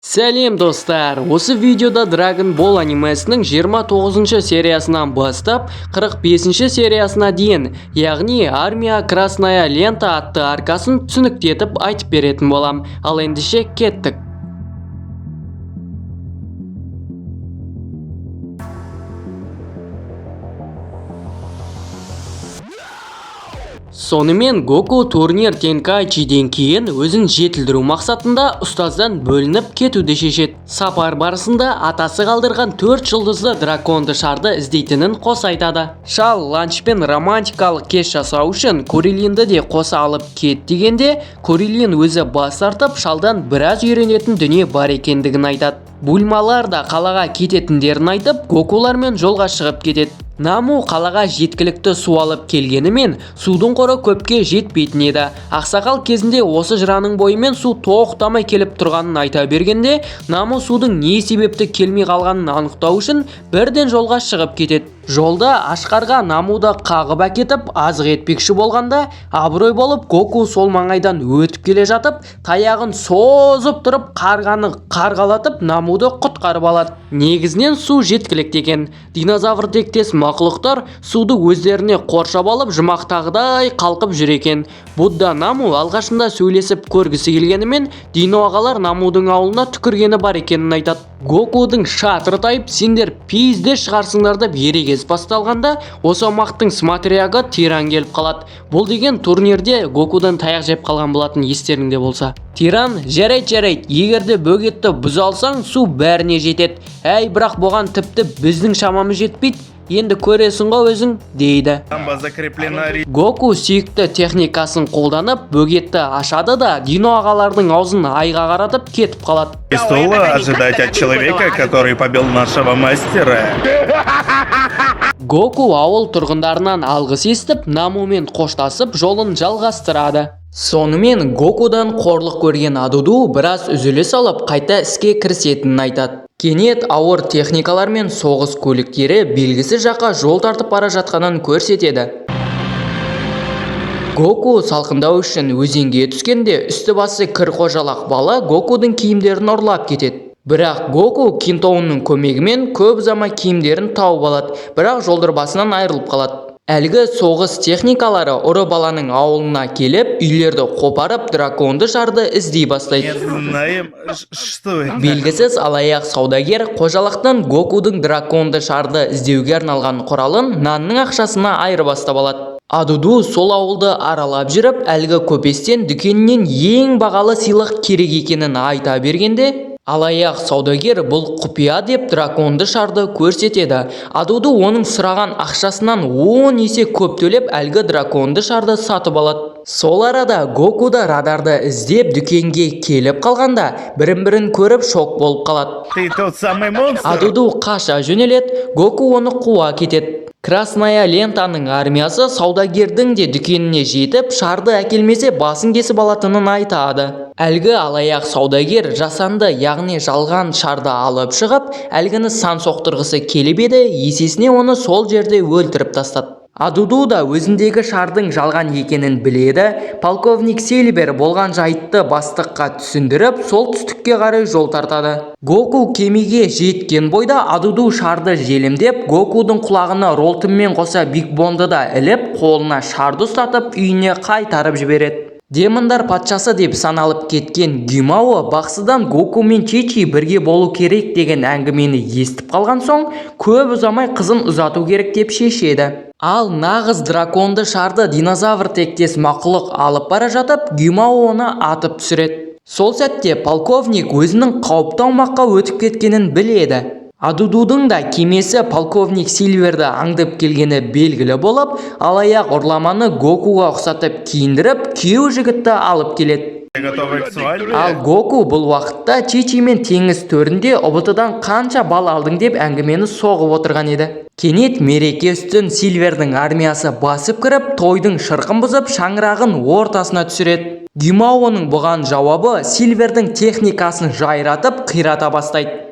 Сәлем достар! Осы видеода Dragon Ball анимесінің 29 сериясынан бастап 45 сериясына дейін, яғни Армия Красная Лента атты аркасын түсініктетіп айтып беретін болам. Ал ендеше кеттік. Сонымен Гоку турнир Тенкайчиден кейін өзін жетілдіру мақсатында ұстаздан бөлініп кетуді шешеді. Сапар барысында атасы қалдырған 4 жұлдызды драконды шарды іздейтінін қоса айтады. Шал ланчпен романтикалық кеш жасау үшін Курилинді де қоса алып кет дегенде, Курилин өзі бас тартып шалдан біраз үйренетін дүние бар екендігін айтады. Бульмалар да қалаға кететіндерін айтып, Гокулармен жолға шығып кетеді. Наму қалаға жеткілікті су алып келгенімен, судың қоры көпке жетпейтін еді. Ақсақал кезінде осы жыраның бойымен су тоқтамай келіп тұрғанын айта бергенде, Наму судың не себепті келмей қалғанын анықтау үшін бірден жолға шығып кетеді. Жолда Ашқарға Намуды қағып әкетіп азық етпекші болғанда, абырой болып Гоку сол маңайдан өтіп келе жатып, таяғын созып тұрып қарғаны қарғалатып Намуды құтқарып алады. Негізінен су жеткілікті екен. Динозавр тектес мақұлықтар суды өздеріне қоршап алып жұмақтағыдай қалқып жүр екен. Будда Наму алғашында сөйлесіп көргісі келгенімен, Дино ағалар Намудың ауылына түкіргені бар екенін айтады. Гокудың шатыры тайып, сендер пизде шығарсыңдар деп ерегес басталғанда, осы аумақтың смотряғы Тиран келіп қалады. Бұл деген турнирде Гокудан таяқ жеп қалған болатын, естеріңде болса. Тиран: жарайды, егерде бөгетті бұза алсаң, су бәріне жетеді. Әй, бірақ бұған тіпті біздің шамамыз жетпейді. Енді көресің ғой өзің, дейді. Гоку сүйікті техникасын қолданып, бөгетті ашады да Дино ағалардың аузын айға қаратып кетіп қалады. Ожидать от человека, который побил нашего мастера. Гоку ауыл тұрғындарынан алғыс естіп, Намумен қоштасып, жолын жалғастырады. Сонымен Гокудан қорлық көрген Адуду біраз үзіліс алып, қайта іске кірісетінін айтады. Кенет ауыр техникалар мен соғыс көліктері белгісіз жаққа жол тартып бара жатқанын көрсетеді. Гоку салқындау үшін өзенге түскенде, үсті басы кір қожалақ бала Гокудың киімдерін ұрлап кетеді. Бірақ Гоку Кинтоунның көмегімен көп ұзамай киімдерін тауып алады, бірақ жолдырбасынан айырылып қалады. Әлгі соғыс техникалары ұры баланың ауылына келіп, үйлерді қопарып, драконды шарды іздей бастайды. Белгісіз алаяқ саудагер қожалықтан Гокудың драконды шарды іздеуге арналған құралын нанның ақшасына айырбастап алады. Адуду сол ауылды аралап жүріп, әлгі көпестен дүкенінен ең бағалы сыйлық керек екенін айта бергенде, алаяқ саудагер бұл құпия деп драконды шарды көрсетеді. Адуду оның сұраған ақшасынан 10 есе көп төлеп, әлгі драконды шарды сатып алады. Сол арада Гоку да радарды іздеп дүкенге келіп қалғанда, бірін-бірін көріп шок болып қалады. Адуду қаша жөнеледі, Гоку оны қуа кетеді. Красная Лентаның армиясы саудагердің де дүкеніне жетіп, шарды әкелмесе басын кесіп алатынын айтады. Әлгі алаяқ саудагер жасанды, яғни жалған шарды алып шығып, әлгіні сан соқтырғысы келіп еді, есесіне оны сол жерде өлтіріп тастады. Адуду да өзіндегі шардың жалған екенін біледі. Полковник Сильвер болған жайтты бастыққа түсіндіріп, солтүстікке қарай жол тартады. Гоку кемеге жеткен бойда Адуду шарды желімдеп, Гокудың құлағына ролтыммен қоса Биг Бонды да іліп, қолына шарды ұстатып, үйіне қайтарып жібереді. Демондар патшасы деп саналып кеткен Гюмао бақсыдан Гоку мен Чичи бірге болу керек деген әңгімені естіп қалған соң, көп ұзамай қызын ұзату керек деп шешеді. Ал нағыз драконды шарды динозавр тектес мақұлық алып бара жатып, Гюмао оны атып түсіреді. Сол сәтте полковник өзінің қауіпті аумаққа өтіп кеткенін біледі. Адудудың да кемесі полковник Сильверді аңдып келгені белгілі болып, алаяқ ұрламаны Гокуға ұқсатып киіндіріп, күйеу жігітті алып келеді. Ал Гоку бұл уақытта Чичи мен теңіз төрінде ұбытыдан қанша бал алдың деп әңгімені соғып отырған еді. Кенет мереке үстін Сильвердің армиясы басып кіріп, тойдың шырқын бұзып, шаңырағын ортасына түсіреді. Гюмаоның бұған жауабы Сильвердің техникасын жайратып, қирата бастайды.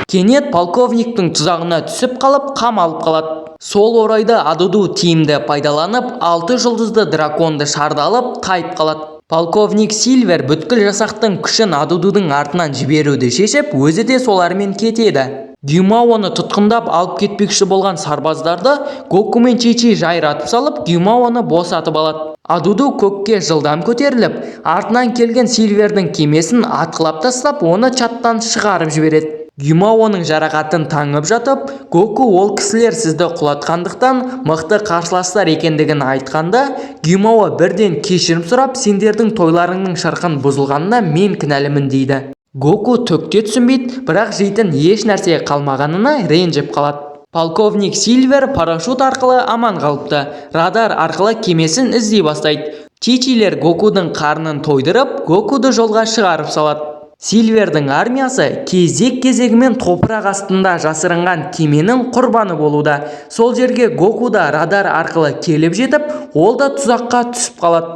Кенет полковниктің тұзағына түсіп қалып, қамалып қалады. Сол орайда Адуду тиімді пайдаланып, 6 жұлдызды драконды шарды алып, тайып қалады. Полковник Сильвер бүткіл жасақтың күшін Адудудың артынан жіберуді шешіп, өзі де солармен кетеді. Гюмаоны тұтқындап алып кетпекші болған сарбаздарды Гоку мен Чичи жайратып салып, Гюмаоны босатып алады. Адуду көкке жылдам көтеріліп, артынан келген Сильвердің кемесін атқылап тастап, оны чаттан шығарып жібереді. Гюмаоның жарақатын таңып жатып, Гоку ол кісілер сізді құлатқандықтан мықты қарсыластар екендігін айтқанда, Гюмао бірден кешірім сұрап, сендердің тойларыңның шырқын бұзылғанына мен кінәлімін дейді. Гоку түкте түсінбейді, бірақ жейтін еш нәрсе қалмағанына ренжіп қалады. Полковник Сильвер парашют арқылы аман қалыпты. Радар арқылы кемесін іздей бастайды. Чичилер Гокудың қарнын тойдырып, Гокуды жолға шығарып салады. Сильвердің армиясы кезек-кезегімен топырақ астында жасырынған кеменің құрбаны болуда. Сол жерге Гоку да радар арқылы келіп жетіп, ол да тұзаққа түсіп қалады.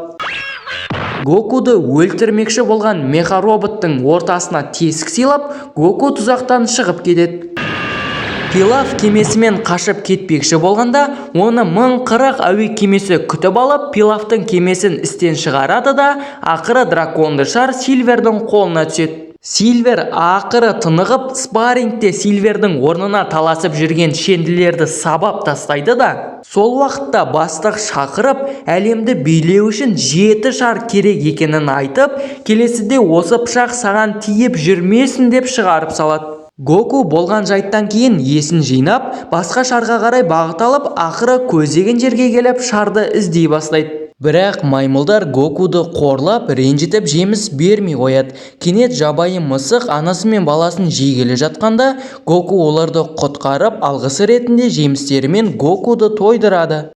Гокуды өлтірмекші болған меха-роботтың ортасына тесік сыйлап, Гоку тұзақтан шығып кетеді. Пилав кемесімен қашып кетпекші болғанда, оны 1040 әуе кемесі күтіп алып, Пилавтың кемесін істен шығарады да, ақыры драконды шар Сильвердің қолына түседі. Сильвер ақыры тынығып, спаррингте Сильвердің орнына таласып жүрген шенділерді сабап тастайды да, сол уақытта бастық шақырып, әлемді билеу үшін 7 шар керек екенін айтып, келесіде осы пышақ саған тиіп жүрмесін деп шығарып салады. Гоку болған жайттан кейін есін жинап, басқа шарға қарай бағыт алып, ақыры көздеген жерге келіп шарды іздей бастайды. Бірақ маймылдар Гокуды қорлап, ренжітіп жеміс бермей қояды. Кенет жабайы мысық анасы мен баласын жей келе жатқанда, Гоку оларды құтқарып, алғысы ретінде жемістерімен Гокуды тойдырады.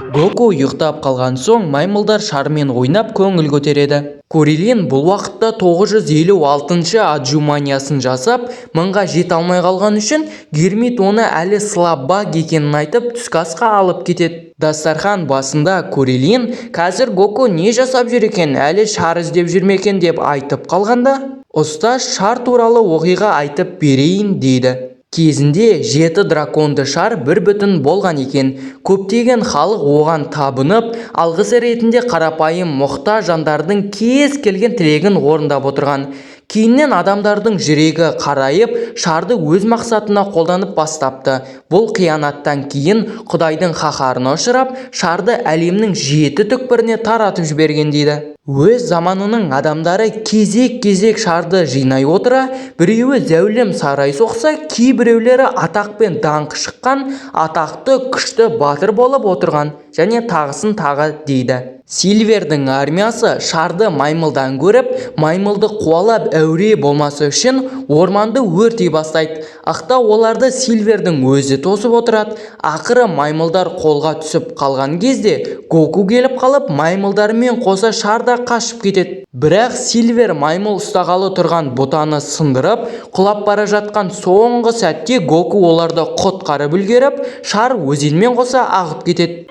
Гоку ұйықтап қалған соң, маймылдар шармен ойнап көңіл көтереді. Курилин бұл уақытта 956-шы аджуманиясын жасап, 1000-ға жете алмай қалған үшін, Гермит оны әлі слаббаг екенін айтып, түскі асқа алып кетеді. Дастархан басында Курилин, қазір Гоку не жасап жүр екен, әлі шар іздеп жүрмекен деп айтып қалғанда, ұстаз шар туралы оқиға айтып берейін дейді. Кезінде 7 драконды шар бір бүтін болған екен. Көптеген халық оған табынып, алғысы ретінде қарапайым мұқтаж жандардың кез келген тілегін орындап отырған. Кейіннен адамдардың жүрегі қарайып, шарды өз мақсатына қолданып бастапты. Бұл қиянаттан кейін Құдайдың қаһарына ұшырап, шарды әлемнің 7 түкпіріне таратып жіберген дейді. Өз заманының адамдары кезек-кезек шарды жинай отыра, біреуі зәулім сарай соқса, кейбіреулері атақ пен даңқ шыққан, атақты күшті батыр болып отырған, және тағысын тағы дейді. Сильвердің армиясы шарды маймылдан көріп, маймылды қуалап әуре болмасы үшін орманды өртей бастайды. Ақта оларды Сильвердің өзі тосып отырады. Ақыры маймылдар қолға түсіп қалған кезде Гоку келіп қалып, маймылдармен қоса шарда қашып кетеді. Бірақ Сильвер маймыл ұстағалы тұрған бұтаны сындырып, құлап бара жатқан соңғы сәтте Гоку оларды құтқарып үлгеріп, шар өзенмен қоса ағып кетеді.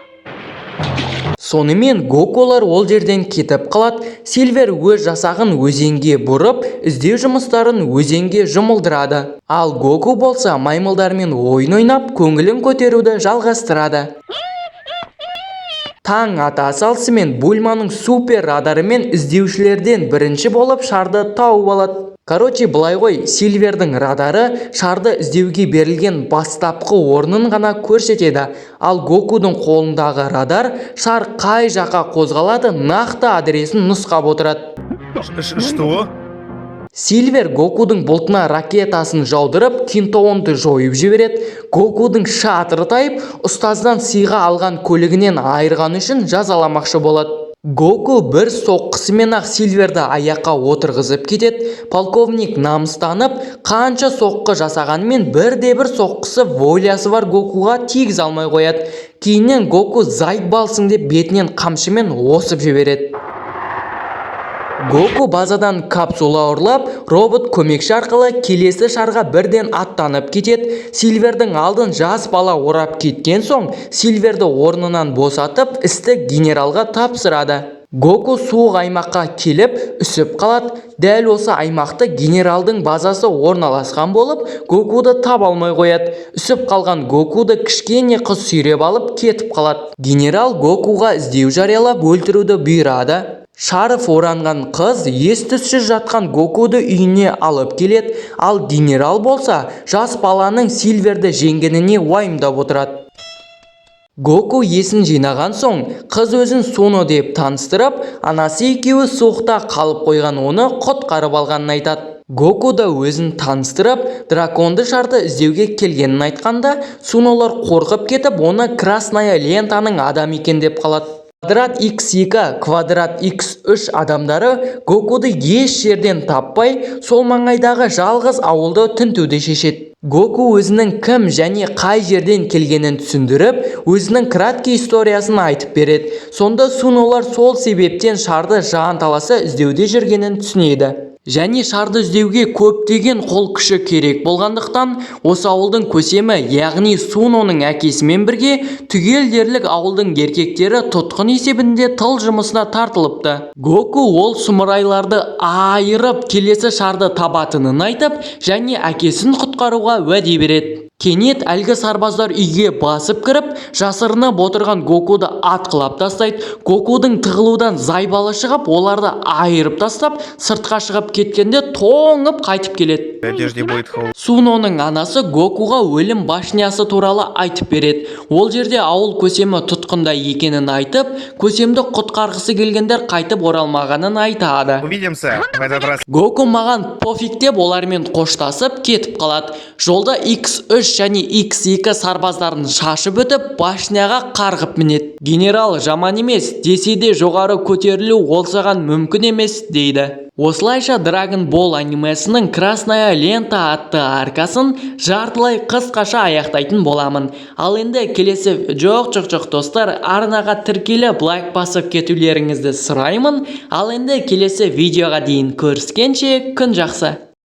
Сонымен Гокулар ол жерден кетіп қалады. Сильвер өз жасағын өзенге бұрып, іздеу жұмыстарын өзенге жұмылдырады. Ал Гоку болса маймылдармен ойын ойнап, көңілін көтеруді жалғастырады. Таң ата салысымен Бульманың супер радарымен іздеушілерден бірінші болып шарды тауып алады. Короче, былай ғой, Сильвердің радары шарды іздеуге берілген бастапқы орнын ғана көрсетеді. Ал Гокудың қолындағы радар шар қай жаққа қозғалады, нақты адресін нұсқап отырады. Что? Сильвер Гокудың бұлтына ракетасын жаудырып, Кинтоонды жойып жібереді. Гокудың шатыры тайып, ұстаздан сыйға алған көлігінен айырған үшін жазаламақшы болады. Гоку бір соққысымен-ақ Сильверді аяққа отырғызып кетеді. Полковник намыстанып, қанша соққы жасағанымен бірде-бір соққысы волясы бар Гокуға тигіз алмай қояды. Кейіннен Гоку зайт балсың деп бетінен қамшымен осып жібереді. Гоку базадан капсула ұрлап, робот көмекші арқылы келесі шарға бірден аттанып кетеді. Сильвердің алдын жас бала орап кеткен соң, Сильверді орнынан босатып, істі генералға тапсырады. Гоку суық аймаққа келіп, үсіп қалады. Дәл осы аймақты генералдың базасы орналасқан болып, Гокуды таба алмай қояды. Үсіп қалған Гокуды кішкене қыз сүйреп алып кетіп қалады. Генерал Гокуға іздеу жариялап өлтіруді бұйырады. Шарф оранған қыз ес-түссіз жатқан Гокуды үйіне алып келеді, ал генерал болса жас баланың Сильверді жеңгеніне уайымдап отырады. Гоку есін жинаған соң, қыз өзін Суно деп таныстырып, анасы екеуі суықта қалып қойған оны құтқарып алғанын айтады. Гоку да өзін таныстырып, драконды шарды іздеуге келгенін айтқанда, Сунолар қорқып кетіп, оны красная лентаның адам екен деп қалады. Квадрат X2, квадрат X3 адамдары Гокуды еш жерден таппай, сол маңайдағы жалғыз ауылды тінтуді шешеді. Гоку өзінің кім және қай жерден келгенін түсіндіріп, өзінің краткий историясын айтып береді. Сонда Сунолар сол себептен шарды жанталаса іздеуде жүргенін түсінеді. Және шарды іздеуге көптеген қол күші керек болғандықтан, осы ауылдың көсемі, яғни Суноның әкесімен бірге түгел дерлік ауылдың еркектері тұтқын есебінде тыл жұмысына тартылыпты. Гоку ол сұмырайларды айырып келесі шарды табатынын айтып, және әкесін құтқаруға уәде береді. Кенет әлгі сарбаздар үйге басып кіріп, жасырынып отырған Гокуды атқылап тастайды. Гокудың тығылудан зайбалы шығып, оларды айырып тастап, сыртқа шығып кеткенде тоңып қайтып келеді. Надежде будет холод. Суноның анасы Гокуға өлім башнясы туралы айтып береді. Ол жерде ауыл көсемі тұтқында екенін айтып, көсемді құтқарғысы келгендер қайтып оралмағанын айтады. Увидимся в этот раз. Гоку маған пофиг деп олармен қоштасып кетіп қалады. Жолда X3 және X2 сарбаздарын шашып өтіп, башняға қарғып мінеді. Генерал жаман емес, десе де жоғары көтерілу ол саған мүмкін емес, дейді. Осылайша Dragon Ball анимесінің Красная лента атты аркасын жартылай қысқаша аяқтайтын боламын. Ал енді келесі жоқ достар, арнаға тіркеліп лайк басып кетулеріңізді сұраймын. Ал енді келесі видеоға дейін көріскенше күн жақсы.